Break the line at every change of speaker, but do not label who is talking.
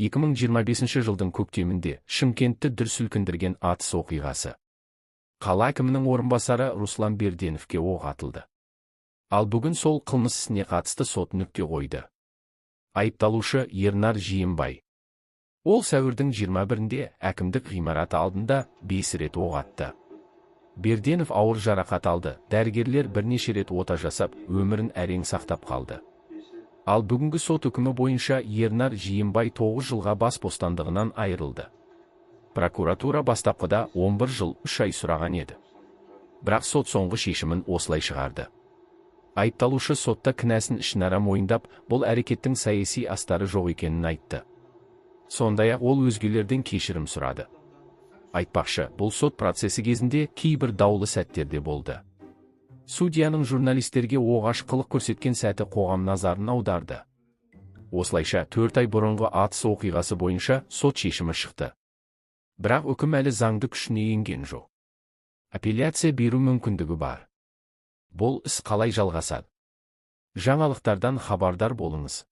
2025 жылдың көктемінде Шымкентті дүр сілкіндірген атыс оқиғасы. Қала әкімінің орынбасары Руслан Берденовке оқ атылды. Ал бүгін сол қылмыс ісіне қатысты сот нүкте қойды. Айыпталушы Ернар Жиенбай. Ол сәуірдің 21-інде әкімдік ғимараты алдында 5 рет оқ атты. Берденов ауыр жарақат алды, дәрігерлер бірнеше рет ота жасап, өмірін әрең сақтап қалды. Ал бүгінгі сот үкімі бойынша Ернар Жиенбай 9 жылға бас бостандығынан айырылды. Прокуратура бастапқыда 11 жыл 3 ай сұраған еді. Бірақ сот соңғы шешімін осылай шығарды. Айыпталушы сотта кінәсін ішінара мойындап, бұл әрекеттің саяси астары жоқ екенін айтты. Сондай-ақ ол өзгелерден кешірім сұрады. Айтпақшы, бұл сот процесі кезінде кейбір даулы сәттерде болды. Судьяның журналистерге оғаш қылық көрсеткен сәті қоғам назарын аударды. Осылайша 4 ай бұрынғы атыс оқиғасы бойынша сот шешімі шықты. Бірақ үкім әлі заңды күшіне енген жоқ. Апелляция беру мүмкіндігі бар. Бұл іс қалай жалғасады? Жаңалықтардан хабардар болыңыз.